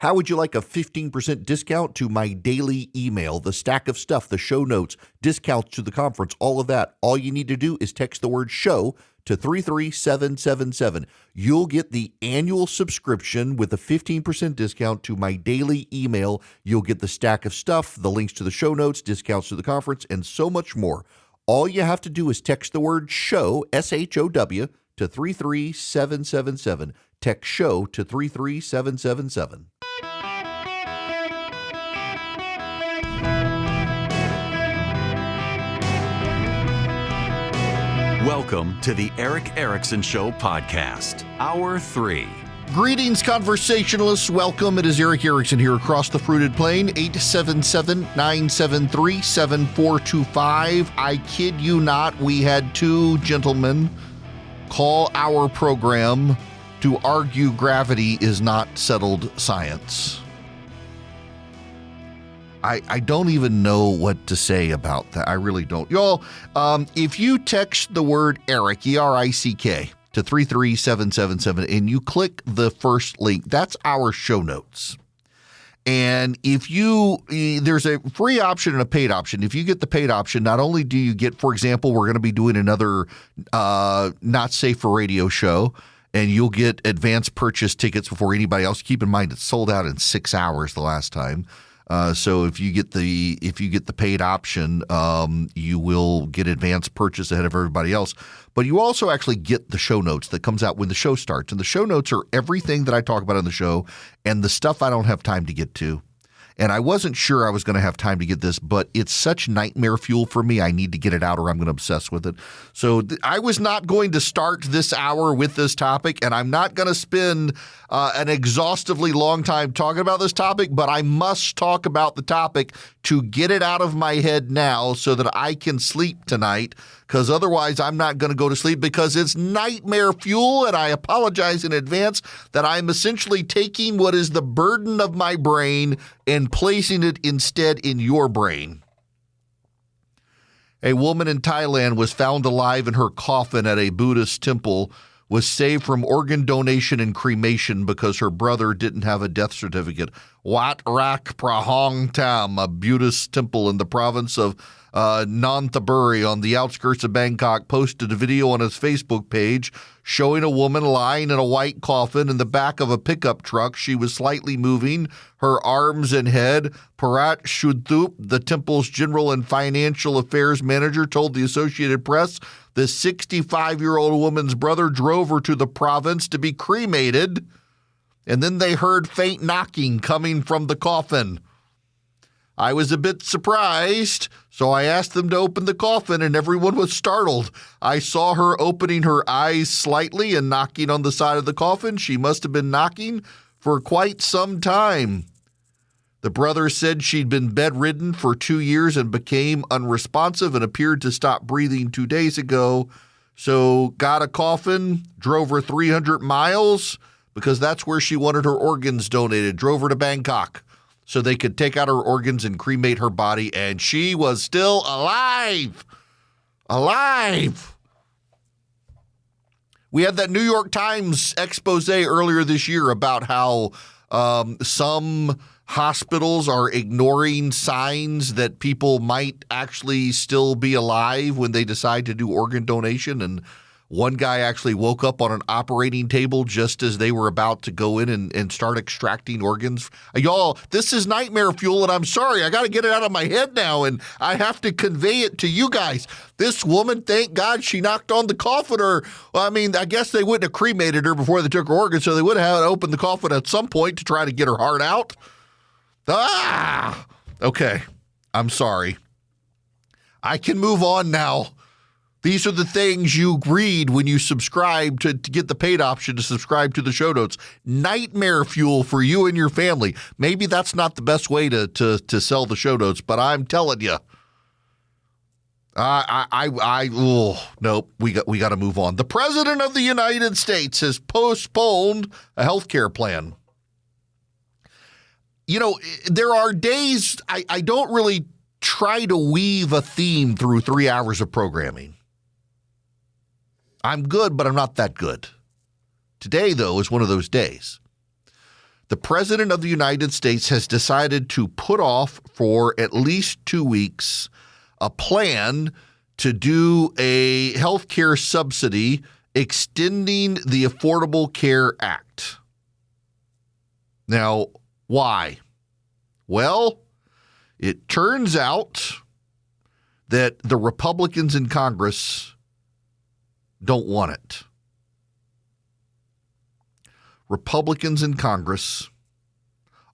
How would you like a 15% discount to my daily email, the stack of stuff, the show notes, discounts to the conference, all of that? All you need to do is text the word show to 33777. You'll get the annual subscription with a 15% discount to my daily email. You'll get the stack of stuff, the links to the show notes, discounts to the conference, and so much more. All you have to do is text the word show, SHOW, to 33777. Text show to 33777. Welcome to the Eric Erickson Show podcast, Hour 3. Greetings, conversationalists. Welcome. It is Eric Erickson here across the fruited plain, 877-973-7425. I kid you not, we had two gentlemen call our program to argue gravity is not settled science. I don't even know what to say about that. I really don't. Y'all, if you text the word Eric, E-R-I-C-K, to 33777 and you click the first link, that's our show notes. And if there's a free option and a paid option. If you get the paid option, not only do you get, for example, we're going to be doing another Not Safe for Radio show, and you'll get advance purchase tickets before anybody else. Keep in mind, it's sold out in 6 hours the last time. So if you get the paid option, you will get advance purchase ahead of everybody else. But you also actually get the show notes that comes out when the show starts. And the show notes are everything that I talk about on the show and the stuff I don't have time to get to. And I wasn't sure I was going to have time to get this, but it's such nightmare fuel for me. I need to get it out or I'm going to obsess with it. So I was not going to start this hour with this topic, and I'm not going to spend an exhaustively long time talking about this topic, but I must talk about the topic to get it out of my head now so that I can sleep tonight, because otherwise I'm not going to go to sleep because it's nightmare fuel, and I apologize in advance that I'm essentially taking what is the burden of my brain and placing it instead in your brain. A woman in Thailand was found alive in her coffin at a Buddhist temple, was saved from organ donation and cremation because her brother didn't have a death certificate. Wat Rak Prahong Tam, a Buddhist temple in the province of Nonthaburi on the outskirts of Bangkok, posted a video on his Facebook page showing a woman lying in a white coffin in the back of a pickup truck. She was slightly moving her arms and head. Parat Shudthup, the temple's general and financial affairs manager, told the Associated Press the 65-year-old woman's brother drove her to the province to be cremated, and then they heard faint knocking coming from the coffin. I was a bit surprised, so I asked them to open the coffin, and everyone was startled. I saw her opening her eyes slightly and knocking on the side of the coffin. She must have been knocking for quite some time. The brother said she'd been bedridden for 2 years and became unresponsive and appeared to stop breathing 2 days ago. So got a coffin, drove her 300 miles because that's where she wanted her organs donated, drove her to Bangkok so they could take out her organs and cremate her body, and she was still alive. Alive. We had that New York Times expose earlier this year about how some hospitals are ignoring signs that people might actually still be alive when they decide to do organ donation. And one guy actually woke up on an operating table just as they were about to go in and start extracting organs. Y'all, this is nightmare fuel, and I'm sorry. I got to get it out of my head now, and I have to convey it to you guys. This woman, thank God she knocked on the coffin, I guess they wouldn't have cremated her before they took her organs, so they would have opened the coffin at some point to try to get her heart out. Okay. I'm sorry. I can move on now. These are the things you read when you subscribe to get the paid option to subscribe to the show notes. Nightmare fuel for you and your family. Maybe that's not the best way to sell the show notes, but I'm telling you. Nope. We got to move on. The President of the United States has postponed a health care plan. You know, there are days I don't really try to weave a theme through 3 hours of programming. I'm good, but I'm not that good. Today, though, is one of those days. The President of the United States has decided to put off for at least 2 weeks a plan to do a health care subsidy extending the Affordable Care Act. Now, why? Well, it turns out that the Republicans in Congress don't want it. Republicans in Congress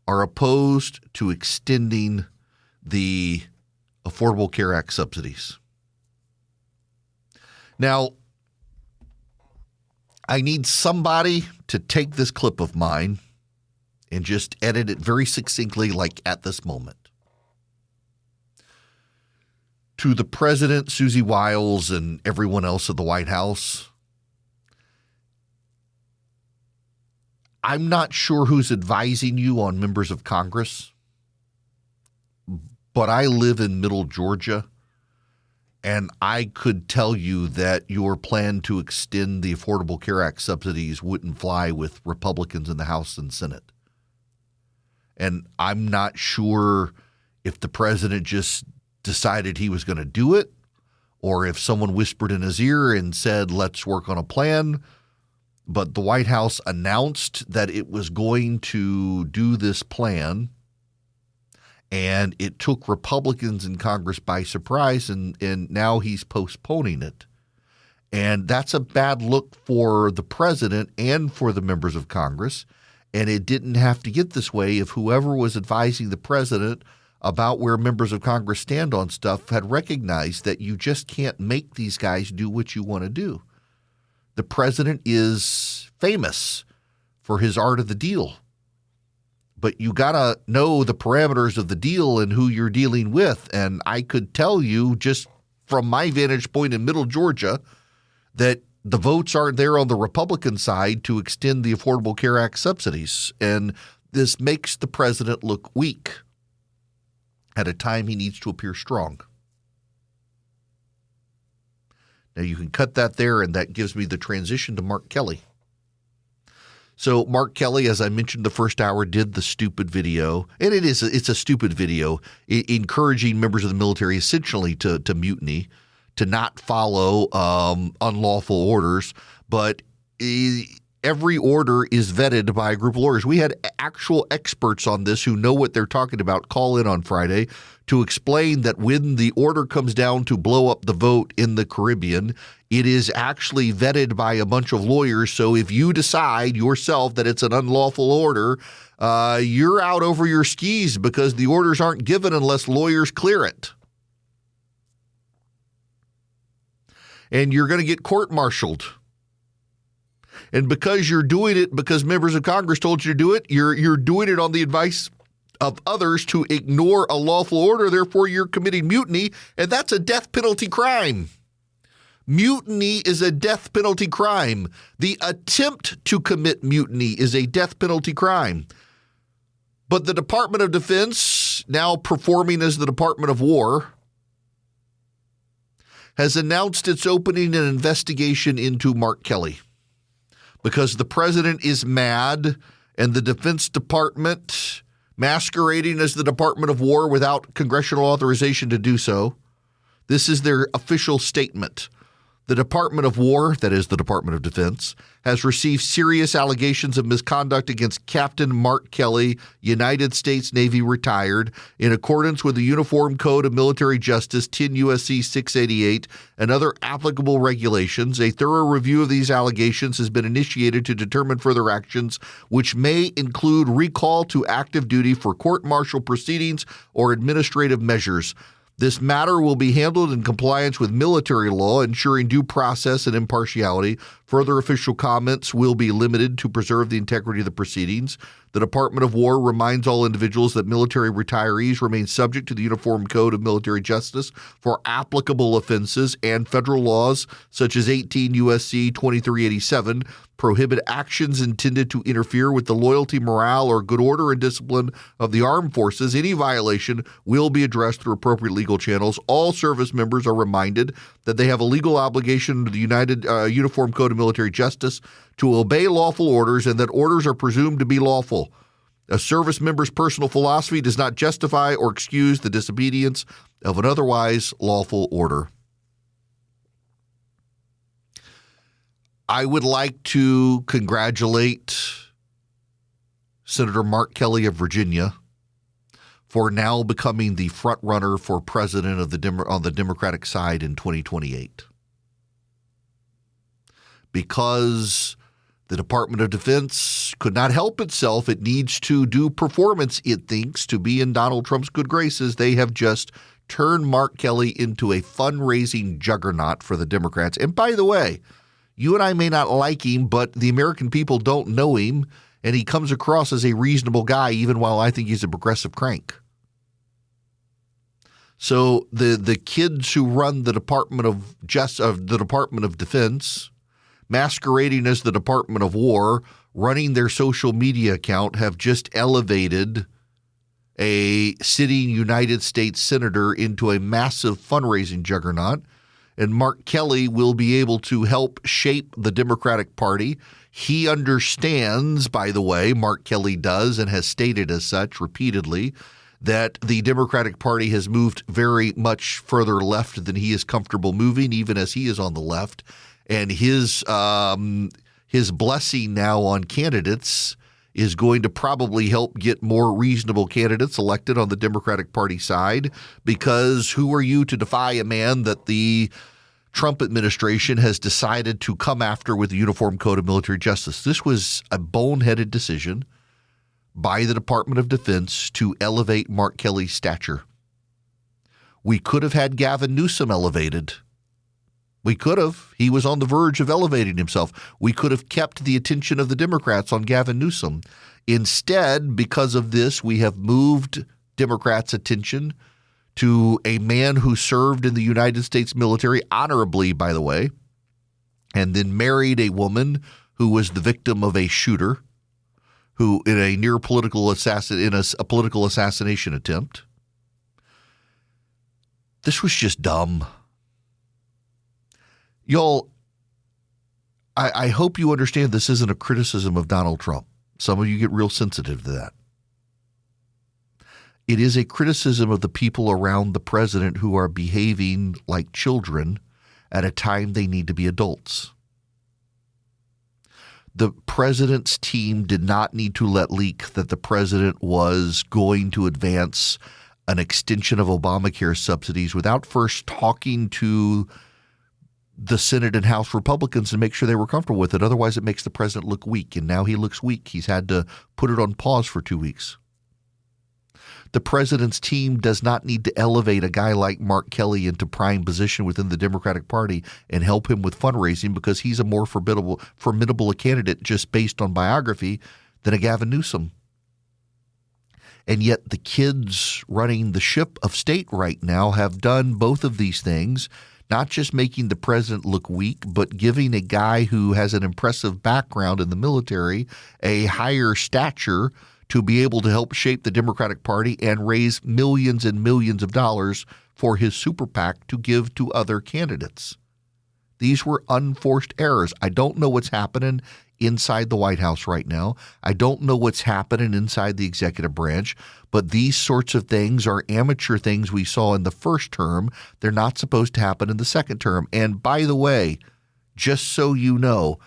are opposed to extending the Affordable Care Act subsidies. Now, I need somebody to take this clip of mine and just edit it very succinctly, like at this moment. To the President, Susie Wiles, and everyone else at the White House, I'm not sure who's advising you on members of Congress, but I live in Middle Georgia, and I could tell you that your plan to extend the Affordable Care Act subsidies wouldn't fly with Republicans in the House and Senate. And I'm not sure if the president just decided he was going to do it, or if someone whispered in his ear and said, let's work on a plan. But the White House announced that it was going to do this plan, and it took Republicans in Congress by surprise, and now he's postponing it. And that's a bad look for the president and for the members of Congress. And it didn't have to get this way if whoever was advising the president about where members of Congress stand on stuff had recognized that you just can't make these guys do what you want to do. The president is famous for his art of the deal, but you got to know the parameters of the deal and who you're dealing with. And I could tell you just from my vantage point in Middle Georgia that the votes aren't there on the Republican side to extend the Affordable Care Act subsidies. And this makes the president look weak at a time he needs to appear strong. Now, you can cut that there, and that gives me the transition to Mark Kelly. So Mark Kelly, as I mentioned the first hour, did the stupid video, and it's a stupid video encouraging members of the military essentially to mutiny, to not follow unlawful orders, but every order is vetted by a group of lawyers. We had actual experts on this who know what they're talking about call in on Friday to explain that when the order comes down to blow up the vote in the Caribbean, it is actually vetted by a bunch of lawyers. So if you decide yourself that it's an unlawful order, you're out over your skis because the orders aren't given unless lawyers clear it. And you're going to get court-martialed. And because you're doing it because members of Congress told you to do it, you're doing it on the advice of others to ignore a lawful order. Therefore, you're committing mutiny, and that's a death penalty crime. Mutiny is a death penalty crime. The attempt to commit mutiny is a death penalty crime. But the Department of Defense, now performing as the Department of War, has announced it's opening an investigation into Mark Kelly because the president is mad and the Defense Department, masquerading as the Department of War without congressional authorization to do so. This is their official statement. The Department of War, that is the Department of Defense, has received serious allegations of misconduct against Captain Mark Kelly, United States Navy retired, in accordance with the Uniform Code of Military Justice 10 U.S.C. 688 and other applicable regulations. A thorough review of these allegations has been initiated to determine further actions, which may include recall to active duty for court-martial proceedings or administrative measures. This matter will be handled in compliance with military law, ensuring due process and impartiality. Further official comments will be limited to preserve the integrity of the proceedings. The Department of War reminds all individuals that military retirees remain subject to the Uniform Code of Military Justice for applicable offenses, and federal laws such as 18 U.S.C. 2387 prohibit actions intended to interfere with the loyalty, morale, or good order and discipline of the armed forces. Any violation will be addressed through appropriate legal channels. All service members are reminded that they have a legal obligation under the Uniform Code of Military Justice to obey lawful orders and that orders are presumed to be lawful. A service member's personal philosophy does not justify or excuse the disobedience of an otherwise lawful order. I would like to congratulate Senator Mark Kelly of Virginia for now becoming the front runner for president of on the Democratic side in 2028. Because the Department of Defense could not help itself, it needs to do performance, it thinks, to be in Donald Trump's good graces. They have just turned Mark Kelly into a fundraising juggernaut for the Democrats. And by the way, you and I may not like him, but the American people don't know him, and he comes across as a reasonable guy, even while I think he's a progressive crank. So the kids who run the Department of Defense, masquerading as the Department of War, running their social media account, have just elevated a sitting United States senator into a massive fundraising juggernaut. And Mark Kelly will be able to help shape the Democratic Party. He understands, by the way, Mark Kelly does and has stated as such repeatedly, that the Democratic Party has moved very much further left than he is comfortable moving, even as he is on the left. And his blessing now on candidates is going to probably help get more reasonable candidates elected on the Democratic Party side, because who are you to defy a man that the Trump administration has decided to come after with the Uniform Code of Military Justice? This was a boneheaded decision by the Department of Defense to elevate Mark Kelly's stature. We could have had Gavin Newsom elevated. We could have. He was on the verge of elevating himself. We could have kept the attention of the Democrats on Gavin Newsom. Instead, because of this, we have moved Democrats' attention to a man who served in the United States military, honorably, by the way, and then married a woman who was the victim of a shooter, who in a political assassination attempt. This was just dumb. Y'all, I hope you understand this isn't a criticism of Donald Trump. Some of you get real sensitive to that. It is a criticism of the people around the president who are behaving like children at a time they need to be adults. The president's team did not need to let leak that the president was going to advance an extension of Obamacare subsidies without first talking to the Senate and House Republicans and make sure they were comfortable with it. Otherwise, it makes the president look weak, and now he looks weak. He's had to put it on pause for 2 weeks. The president's team does not need to elevate a guy like Mark Kelly into prime position within the Democratic Party and help him with fundraising, because he's a more formidable a candidate just based on biography than a Gavin Newsom. And yet the kids running the ship of state right now have done both of these things, not just making the president look weak, but giving a guy who has an impressive background in the military a higher stature to be able to help shape the Democratic Party and raise millions and millions of dollars for his super PAC to give to other candidates. These were unforced errors. I don't know what's happening inside the White House right now. I don't know what's happening inside the executive branch, but these sorts of things are amateur things we saw in the first term. They're not supposed to happen in the second term. And by the way, just so you know,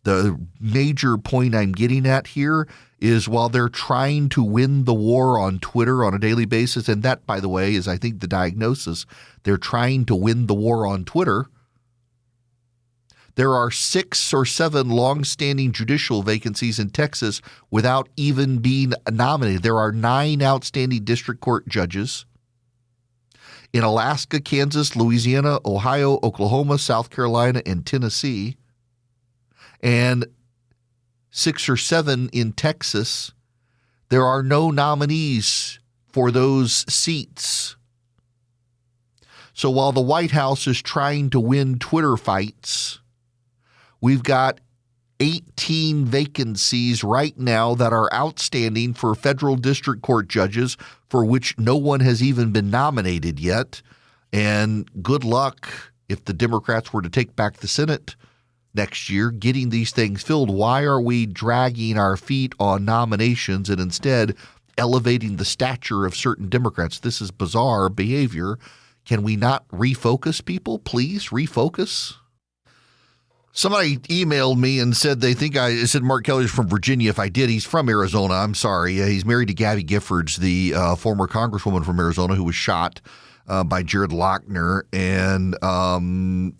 the major point I'm getting at here is while they're trying to win the war on Twitter on a daily basis, and that, by the way, is I think the diagnosis, they're trying to win the war on Twitter. There are 6 or 7 longstanding judicial vacancies in Texas without even being nominated. There are 9 outstanding district court judges in Alaska, Kansas, Louisiana, Ohio, Oklahoma, South Carolina, and Tennessee, and 6 or 7 in Texas. There are no nominees for those seats. So while the White House is trying to win Twitter fights, we've got 18 vacancies right now that are outstanding for federal district court judges for which no one has even been nominated yet. And good luck if the Democrats were to take back the Senate next year getting these things filled. Why are we dragging our feet on nominations and instead elevating the stature of certain Democrats? This is bizarre behavior. Can we not refocus people? Please refocus. Somebody emailed me and said they think I said Mark Kelly's from Virginia. If I did, he's from Arizona. I'm sorry. He's married to Gabby Giffords, the former congresswoman from Arizona who was shot by Jared Lochner. And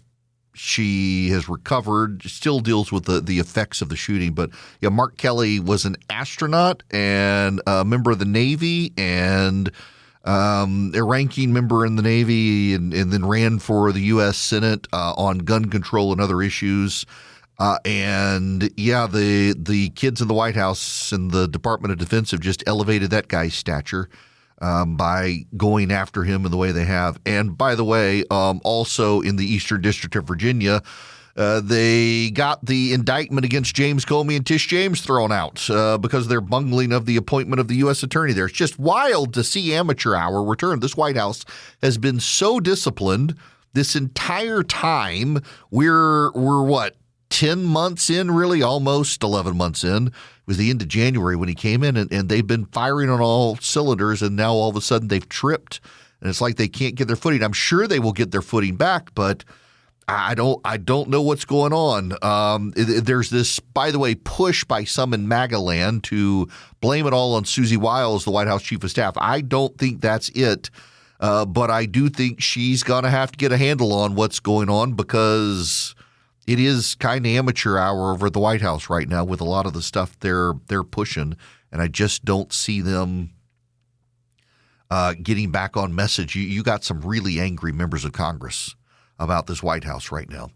she has recovered, still deals with the effects of the shooting. But yeah, Mark Kelly was an astronaut and a member of the Navy and a ranking member in the Navy and then ran for the U.S. Senate on gun control and other issues. And yeah, the kids in the White House and the Department of Defense have just elevated that guy's stature by going after him in the way they have. And by the way, also in the Eastern District of Virginia, they got the indictment against James Comey and Tish James thrown out because of their bungling of the appointment of the U.S. attorney there. It's just wild to see amateur hour return. This White House has been so disciplined this entire time. We're what, 10 months in, really, almost 11 months in. It was the end of January when he came in, and they've been firing on all cylinders, and now all of a sudden they've tripped, and it's like they can't get their footing. I'm sure they will get their footing back, but I don't know what's going on. There's this, by the way, push by some in MAGA land to blame it all on Susie Wiles, the White House chief of staff. I don't think that's it, but I do think she's going to have to get a handle on what's going on because it is kind of amateur hour over at the White House right now with a lot of the stuff they're pushing, and I just don't see them getting back on message. You got some really angry members of Congress about this White House right now.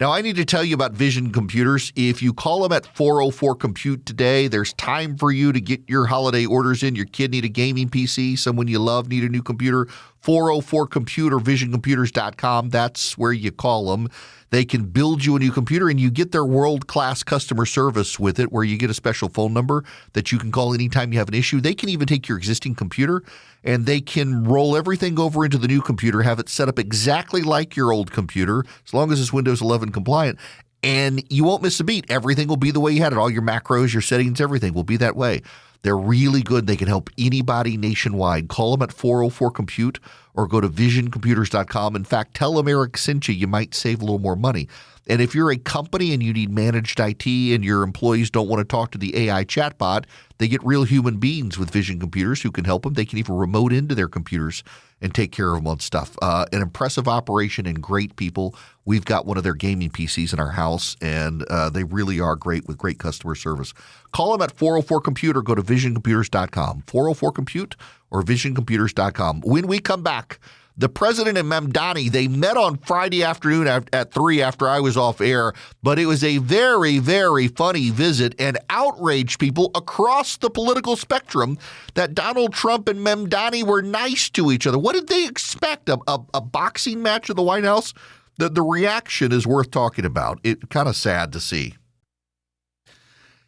Now, I need to tell you about Vision Computers. If you call them at 404-COMPUTE today, there's time for you to get your holiday orders in. Your kid need a gaming PC. Someone you love need a new computer. 404-COMPUTE or visioncomputers.com. That's where you call them. They can build you a new computer, and you get their world-class customer service with it, where you get a special phone number that you can call anytime you have an issue. They can even take your existing computer, and they can roll everything over into the new computer, have it set up exactly like your old computer, as long as it's Windows 11 compliant, and you won't miss a beat. Everything will be the way you had it. All your macros, your settings, everything will be that way. They're really good. They can help anybody nationwide. Call them at 404-COMPUTE or go to visioncomputers.com. In fact, tell them Eric sent you. You might save a little more money. And if you're a company and you need managed IT and your employees don't want to talk to the AI chatbot, they get real human beings with Vision Computers who can help them. They can even remote into their computers and take care of them on stuff. An impressive operation and great people. We've got one of their gaming PCs in our house, and they really are great with great customer service. Call them at 404-COMPUTE or go to visioncomputers.com. 404-COMPUTE or visioncomputers.com. When we come back, the president and Mamdani, they met on Friday afternoon at 3 after I was off air, but it was a very, very funny visit and outraged people across the political spectrum that Donald Trump and Mamdani were nice to each other. What did they expect? A boxing match at the White House? The reaction is worth talking about. It's kind of sad to see.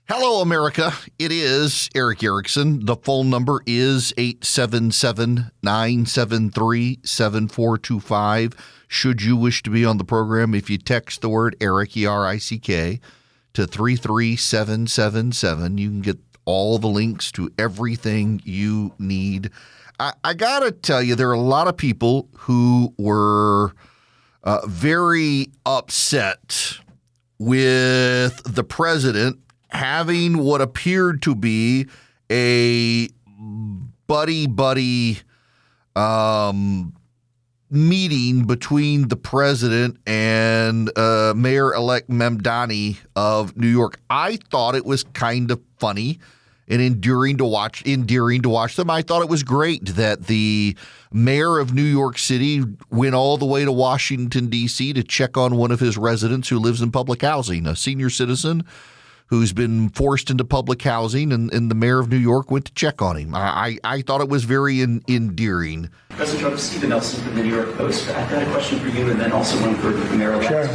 Hello, America. It is Eric Erickson. The phone number is 877-973-7425. Should you wish to be on the program, if you text the word Eric, E-R-I-C-K, to 33777, you can get all the links to everything you need. I got to tell you, there are a lot of people who were very upset with the president having what appeared to be a buddy meeting between the president and Mayor-elect Mamdani of New York. I thought it was kind of funny and endearing to watch them. I thought it was great that the mayor of New York City went all the way to Washington, D.C. to check on one of his residents who lives in public housing, a senior citizen who's been forced into public housing, and the mayor of New York went to check on him. I thought it was very endearing. President Trump, Stephen Nelson from the New York Post. I've got a question for you, and then also one for the mayor. Sure.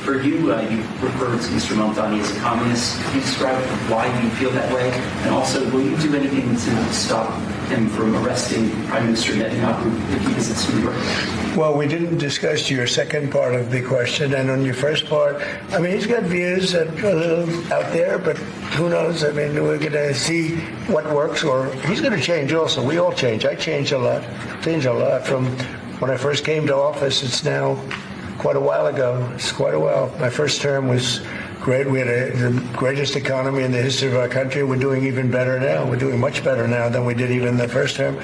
For you, you referred to Mr. Mamdani as a communist. Can you describe why you feel that way? And also, will you do anything to stop him from arresting Prime Minister Netanyahu if he visits New York? Well, we didn't discuss your second part of the question. And on your first part, I mean, he's got views that are a little out there, but who knows? I mean, we're going to see what works, or he's going to change also. We all change. I changed a lot. From when I first came to office. It's now quite a while ago. It's quite a while. My first term was great. We had the greatest economy in the history of our country. We're doing even better now. We're doing much better now than we did even the first term.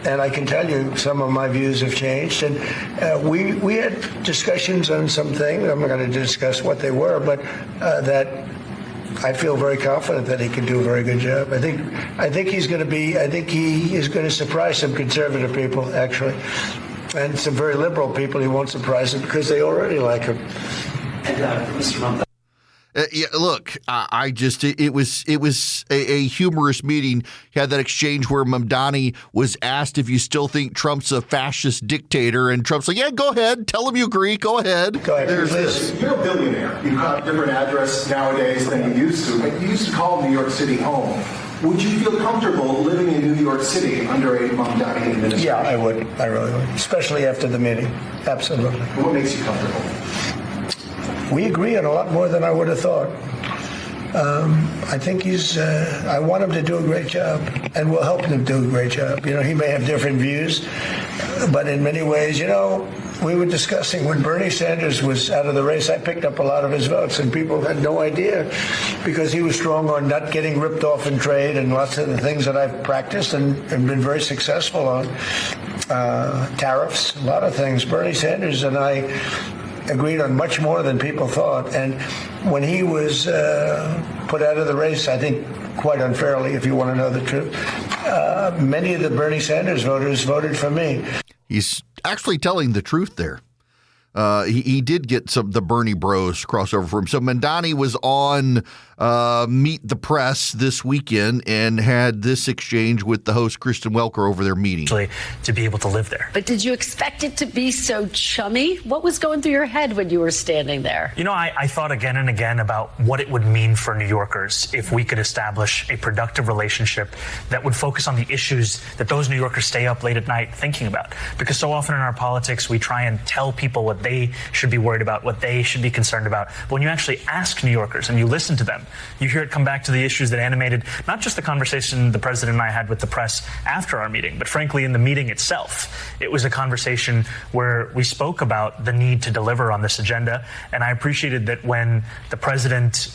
And I can tell you some of my views have changed. And we had discussions on some things. I'm not going to discuss what they were, but that I feel very confident that he can do a very good job. I think he's going to be. I think he is going to surprise some conservative people, actually, and some very liberal people. He won't surprise them because they already like him. And Mr. Mamdani. Yeah, look, it was a humorous meeting. You had that exchange where Mamdani was asked if you still think Trump's a fascist dictator, and Trump's like, yeah, go ahead. Tell him you agree. Go ahead. Go ahead. There's this. You're a billionaire. You've got a different address nowadays than you used to, but you used to call New York City home. Would you feel comfortable living in New York City under a Mamdani administration? Yeah, I would. I really would, especially after the meeting. Absolutely. What makes you comfortable? We agree on a lot more than I would have thought. I think I want him to do a great job, and we'll help him do a great job. You know, he may have different views, but in many ways, you know, we were discussing when Bernie Sanders was out of the race, I picked up a lot of his votes, and people had no idea because he was strong on not getting ripped off in trade and lots of the things that I've practiced and been very successful on. Tariffs, a lot of things. Bernie Sanders and I agreed on much more than people thought. And when he was put out of the race, I think quite unfairly, if you want to know the truth, many of the Bernie Sanders voters voted for me. He's actually telling the truth there. He did get the Bernie Bros crossover for him. So Mamdani was on Meet the Press this weekend and had this exchange with the host, Kristen Welker, over their meeting. To be able to live there. But did you expect it to be so chummy? What was going through your head when you were standing there? You know, I thought again and again about what it would mean for New Yorkers if we could establish a productive relationship that would focus on the issues that those New Yorkers stay up late at night thinking about. Because so often in our politics, we try and tell people what they should be worried about, what they should be concerned about. But when you actually ask New Yorkers and you listen to them, you hear it come back to the issues that animated not just the conversation the president and I had with the press after our meeting, but frankly in the meeting itself. It was a conversation where we spoke about the need to deliver on this agenda. And I appreciated that when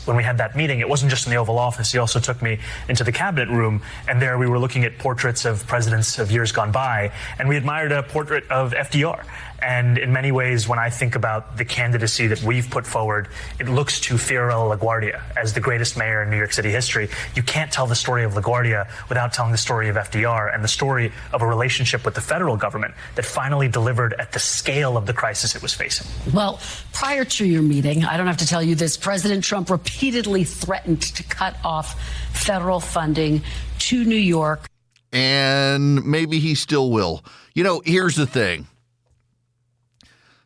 we had that meeting, it wasn't just in the Oval Office. He also took me into the cabinet room, and there we were looking at portraits of presidents of years gone by, and we admired a portrait of FDR. And in many ways, when I think about the candidacy that we've put forward, it looks to Fiorello LaGuardia as the greatest mayor in New York City history. You can't tell the story of LaGuardia without telling the story of FDR and the story of a relationship with the federal government that finally delivered at the scale of the crisis it was facing. Well, prior to your meeting, I don't have to tell you this, President Trump repeatedly threatened to cut off federal funding to New York. And maybe he still will. You know, here's the thing.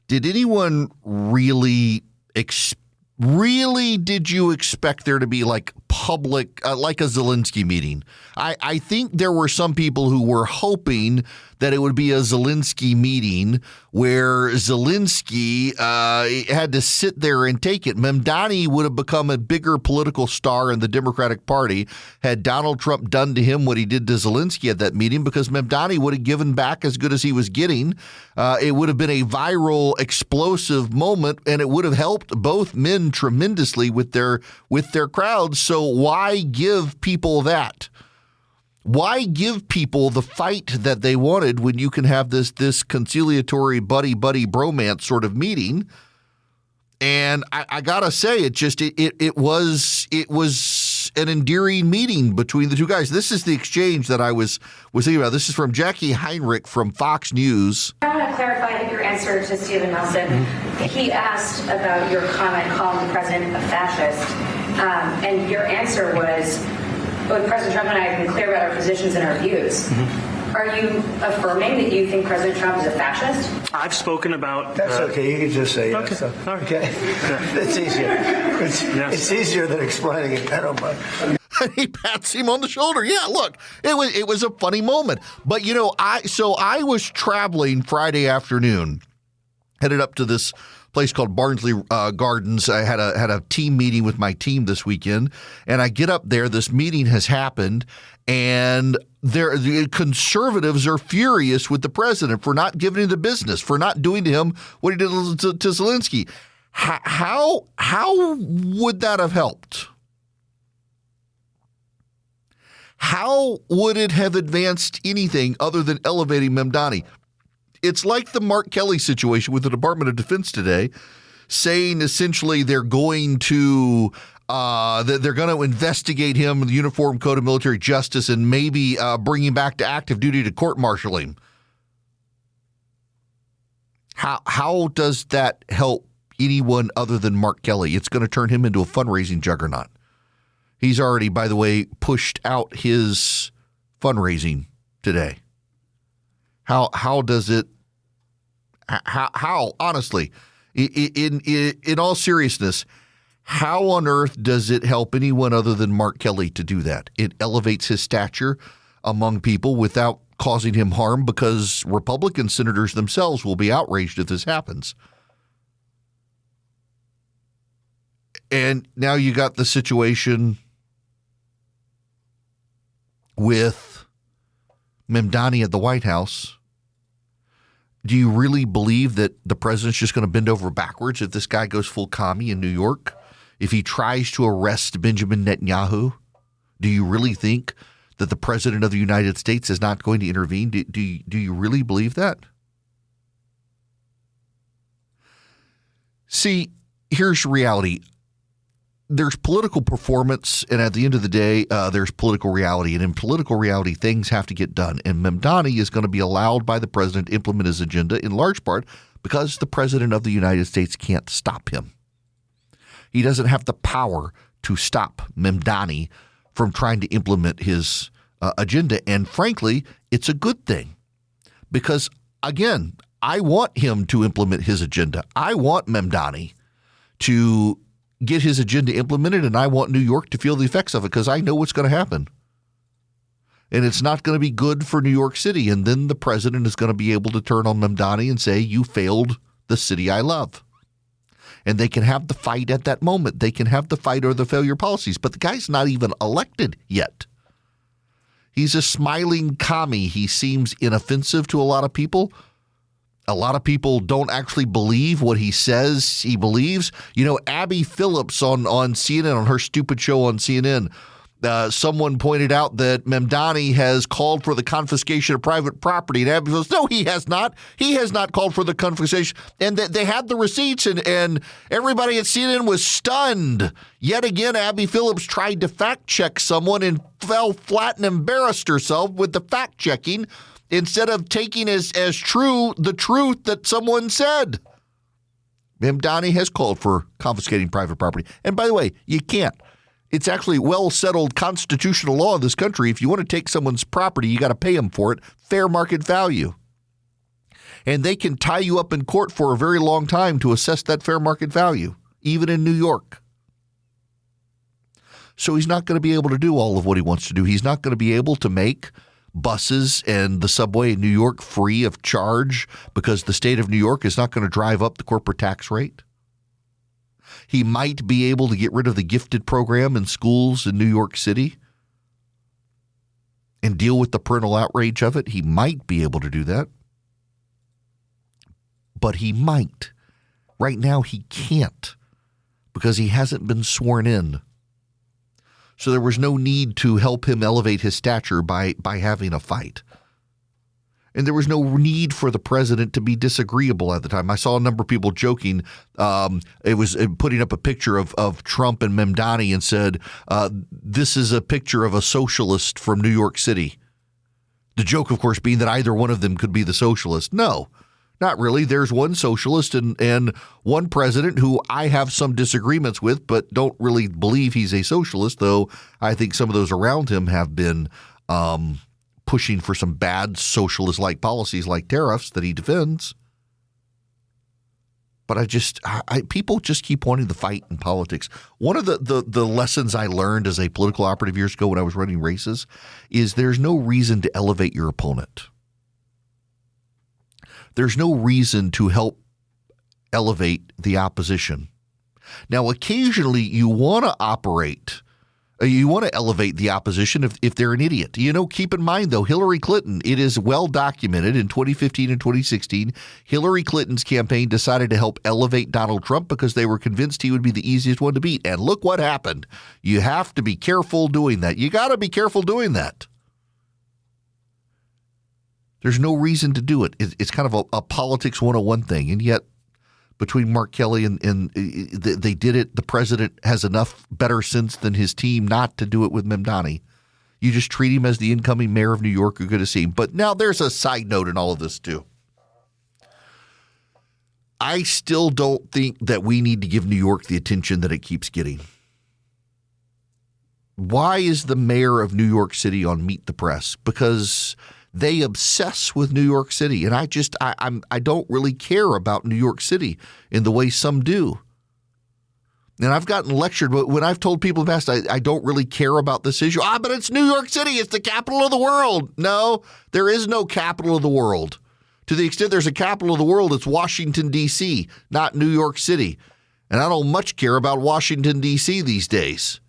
Did anyone really did you expect there to be like public, like a Zelensky meeting? I think there were some people who were hoping that it would be a Zelensky meeting where Zelensky had to sit there and take it. Mamdani would have become a bigger political star in the Democratic Party had Donald Trump done to him what he did to Zelensky at that meeting, because Mamdani would have given back as good as he was getting. It would have been a viral, explosive moment, and it would have helped both men tremendously with their crowds. So why give people that? Why give people the fight that they wanted when you can have this conciliatory buddy bromance sort of meeting? And I gotta say, it was an endearing meeting between the two guys. This is the exchange that I was thinking about. This is from Jackie Heinrich from Fox News. I want to clarify your answer to Stephen Nelson. He asked about your comment calling the president a fascist, and your answer was, well, President Trump and I have been clear about our positions and our views. Are you affirming that you think President Trump is a fascist? I've spoken about. That's okay. You can just say yes. Okay. All right. Okay. It's easier. It's easier than explaining it. I don't mind. He pats him on the shoulder. Yeah, look, it was a funny moment. But I was traveling Friday afternoon, headed up to this place called Barnsley Gardens. I had a team meeting with my team this weekend, and I get up there. This meeting has happened, and the conservatives are furious with the president for not giving him the business, for not doing to him what he did to Zelensky. How would that have helped? How would it have advanced anything other than elevating Mamdani? It's like the Mark Kelly situation with the Department of Defense today, saying essentially they're going to investigate him in the Uniform Code of Military Justice and maybe bring him back to active duty to court-martial him. How does that help anyone other than Mark Kelly? It's going to turn him into a fundraising juggernaut. He's already, by the way, pushed out his fundraising today. How does it? How honestly, in all seriousness, how on earth does it help anyone other than Mark Kelly to do that? It elevates his stature among people without causing him harm, because Republican senators themselves will be outraged if this happens. And now you got the situation with Mamdani at the White House. Do you really believe that the president's just going to bend over backwards if this guy goes full commie in New York? If he tries to arrest Benjamin Netanyahu? Do you really think that the president of the United States is not going to intervene? Do you really believe that? See, here's reality. There's political performance, and at the end of the day, there's political reality. And in political reality, things have to get done. And Mamdani is going to be allowed by the president to implement his agenda in large part because the president of the United States can't stop him. He doesn't have the power to stop Mamdani from trying to implement his agenda. And frankly, it's a good thing because, again, I want him to implement his agenda. I want Mamdani to get his agenda implemented, and I want New York to feel the effects of it because I know what's going to happen. And it's not going to be good for New York City. And then the president is going to be able to turn on Mamdani and say, you failed the city I love. And they can have the fight at that moment. They can have the fight or the failure policies. But the guy's not even elected yet. He's a smiling commie. He seems inoffensive to a lot of people. A lot of people don't actually believe what he says he believes. You know, Abby Phillips on CNN, on her stupid show on CNN, someone pointed out that Mamdani has called for the confiscation of private property. And Abby goes, no, he has not. He has not called for the confiscation. And they had the receipts, and everybody at CNN was stunned. Yet again, Abby Phillips tried to fact check someone and fell flat and embarrassed herself with the fact checking instead of taking as true the truth that someone said. Mamdani has called for confiscating private property. And by the way, you can't. It's actually well-settled constitutional law in this country. If you want to take someone's property, you got to pay them for it, fair market value. And they can tie you up in court for a very long time to assess that fair market value, even in New York. So he's not going to be able to do all of what he wants to do. He's not going to be able to make buses and the subway in New York free of charge because the state of New York is not going to drive up the corporate tax rate. He might be able to get rid of the gifted program in schools in New York City and deal with the parental outrage of it. He might be able to do that. But he might. Right now, he can't because he hasn't been sworn in. So there was no need to help him elevate his stature by having a fight. And there was no need for the president to be disagreeable at the time. I saw a number of people joking. It was putting up a picture of Trump and Mamdani and said, this is a picture of a socialist from New York City. The joke, of course, being that either one of them could be the socialist. No, not really. There's one socialist and one president who I have some disagreements with, but don't really believe he's a socialist, though I think some of those around him have been pushing for some bad socialist-like policies like tariffs that he defends. But people just keep wanting to fight in politics. One of the lessons I learned as a political operative years ago when I was running races is there's no reason to elevate your opponent. There's no reason to help elevate the opposition. Now, occasionally you want to elevate the opposition if they're an idiot. Keep in mind, though, Hillary Clinton, it is well documented in 2015 and 2016, Hillary Clinton's campaign decided to help elevate Donald Trump because they were convinced he would be the easiest one to beat. And look what happened. You have to be careful doing that. You got to be careful doing that. There's no reason to do it. It's kind of a politics 101 thing. And yet, between Mark Kelly and they did it. The president has enough better sense than his team not to do it with Mamdani. You just treat him as the incoming mayor of New York. You're going to see him. But now there's a side note in all of this, too. I still don't think that we need to give New York the attention that it keeps getting. Why is the mayor of New York City on Meet the Press? Because they obsess with New York City, and I don't really care about New York City in the way some do. And I've gotten lectured, but when I've told people in the past I don't really care about this issue, but it's New York City, it's the capital of the world. No, there is no capital of the world. To the extent there's a capital of the world, it's Washington, D.C., not New York City. And I don't much care about Washington, D.C. these days.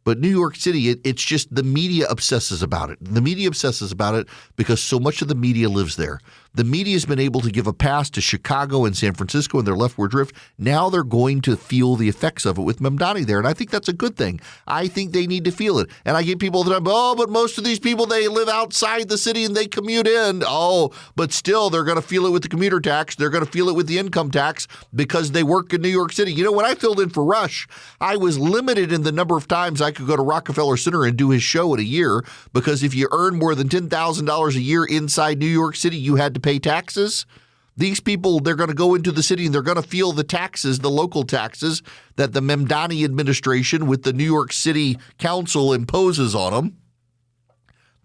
But New York City, it's just the media obsesses about it. The media obsesses about it because so much of the media lives there. The media has been able to give a pass to Chicago and San Francisco and their leftward drift. Now they're going to feel the effects of it with Mamdani there, and I think that's a good thing. I think they need to feel it. And I get people that but most of these people, they live outside the city and they commute in. But still, they're going to feel it with the commuter tax. They're going to feel it with the income tax because they work in New York City. When I filled in for Rush, I was limited in the number of times I could go to Rockefeller Center and do his show in a year because if you earn more than $10,000 a year inside New York City, you had to pay taxes. These people, they're going to go into the city and they're going to feel the taxes, the local taxes that the Mamdani administration with the New York City Council imposes on them.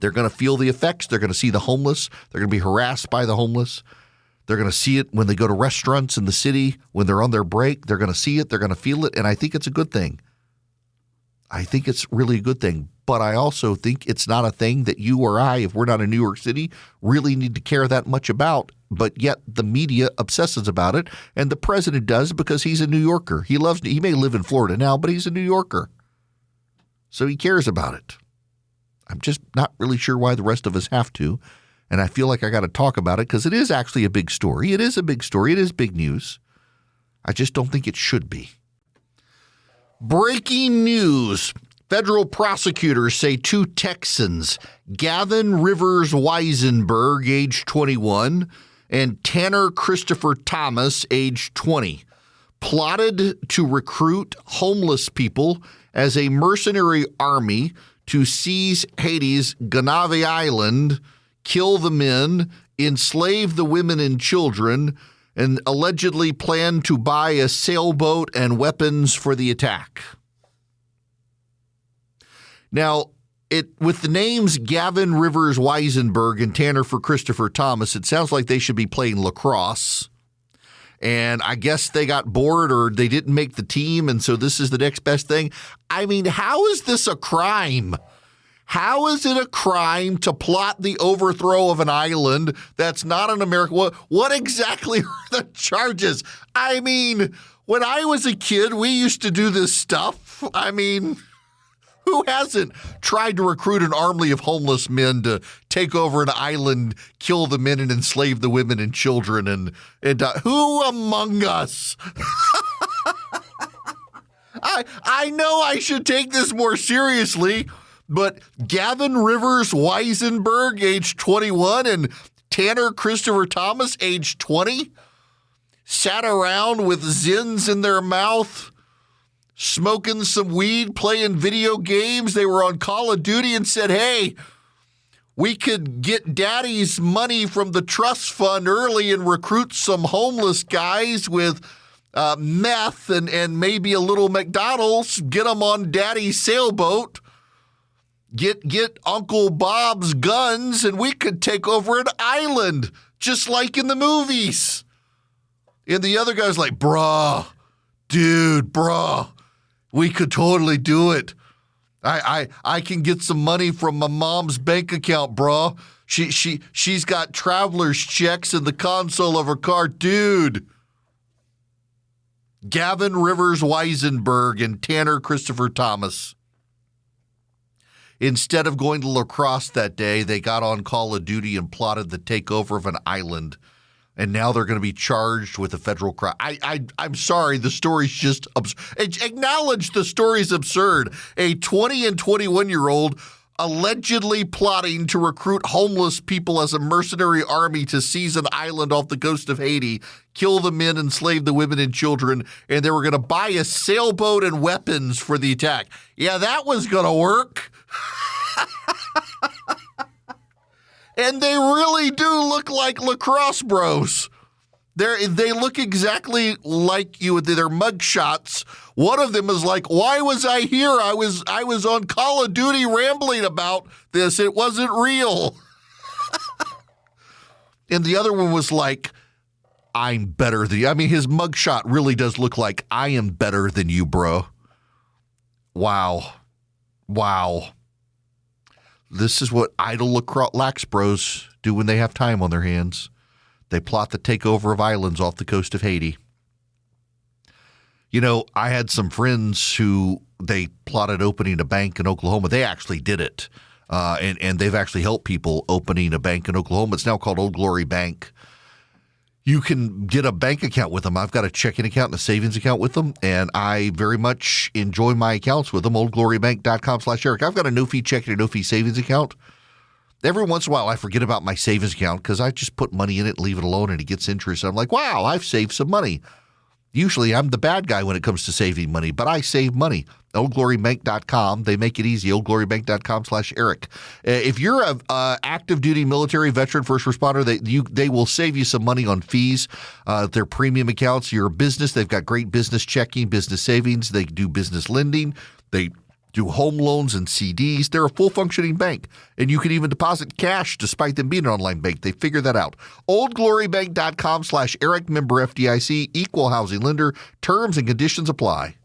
They're going to feel the effects. They're going to see the homeless. They're going to be harassed by the homeless. They're going to see it when they go to restaurants in the city, when they're on their break. They're going to see it. They're going to feel it. And I think it's a good thing. I think it's really a good thing. But I also think it's not a thing that you or I, if we're not in New York City, really need to care that much about. But yet the media obsesses about it. And the president does because he's a New Yorker. He may live in Florida now, but he's a New Yorker. So he cares about it. I'm just not really sure why the rest of us have to. And I feel like I got to talk about it because it is actually a big story. It is a big story. It is big news. I just don't think it should be. Breaking news. Federal prosecutors say two Texans, Gavin Rivers Weisenberg, age 21, and Tanner Christopher Thomas, age 20, plotted to recruit homeless people as a mercenary army to seize Haiti's Gonave Island, kill the men, enslave the women and children, and allegedly planned to buy a sailboat and weapons for the attack. Now, with the names Gavin Rivers Weisenberg and Tanner for Christopher Thomas, it sounds like they should be playing lacrosse. And I guess they got bored or they didn't make the team, and so this is the next best thing. I mean, how is this a crime? How is it a crime to plot the overthrow of an island that's not an American? What exactly are the charges? I mean, when I was a kid, we used to do this stuff. I mean, who hasn't tried to recruit an army of homeless men to take over an island, kill the men, and enslave the women and children? And who among us? I know I should take this more seriously, but Gavin Rivers Weisenberg, age 21, and Tanner Christopher Thomas, age 20, sat around with zins in their mouth, smoking some weed, playing video games. They were on Call of Duty and said, hey, we could get daddy's money from the trust fund early and recruit some homeless guys with meth and maybe a little McDonald's, get them on daddy's sailboat. Get Uncle Bob's guns and we could take over an island, just like in the movies. And the other guy's like, bruh, we could totally do it. I can get some money from my mom's bank account, bruh. She's got traveler's checks in the console of her car, dude. Gavin Rivers Weisenberg and Tanner Christopher Thomas. Instead of going to lacrosse that day, they got on Call of Duty and plotted the takeover of an island. And now they're going to be charged with a federal crime. I'm sorry, the story's just acknowledge the story's absurd. A 20 and 21-year-old allegedly plotting to recruit homeless people as a mercenary army to seize an island off the coast of Haiti, kill the men, enslave the women and children, and they were going to buy a sailboat and weapons for the attack. Yeah, that was going to work. And they really do look like lacrosse bros. They look exactly like you with their mugshots. One of them is like, "Why was I here? I was on Call of Duty rambling about this. It wasn't real." And the other one was like, "I'm better than you." I mean, his mugshot really does look like, "I am better than you, bro." Wow. This is what idle lax bros do when they have time on their hands. They plot the takeover of islands off the coast of Haiti. You know, I had some friends who they plotted opening a bank in Oklahoma. They actually did it, and they've actually helped people opening a bank in Oklahoma. It's now called Old Glory Bank. You can get a bank account with them. I've got a checking account and a savings account with them, and I very much enjoy my accounts with them, oldglorybank.com/Eric. I've got a no-fee checking and no-fee savings account. Every once in a while, I forget about my savings account because I just put money in it and leave it alone, and it gets interest. And I'm like, wow, I've saved some money. Usually, I'm the bad guy when it comes to saving money, but I save money. oldglorybank.com. They make it easy. oldglorybank.com/Eric. If you're an active duty military veteran, first responder, they will save you some money on fees. Their premium accounts. You're a business. They've got great business checking, business savings. They do business lending. They do home loans and CDs. They're a full functioning bank, and you can even deposit cash despite them being an online bank. They figured that out. oldglorybank.com/Eric, member FDIC, equal housing lender. Terms and conditions apply.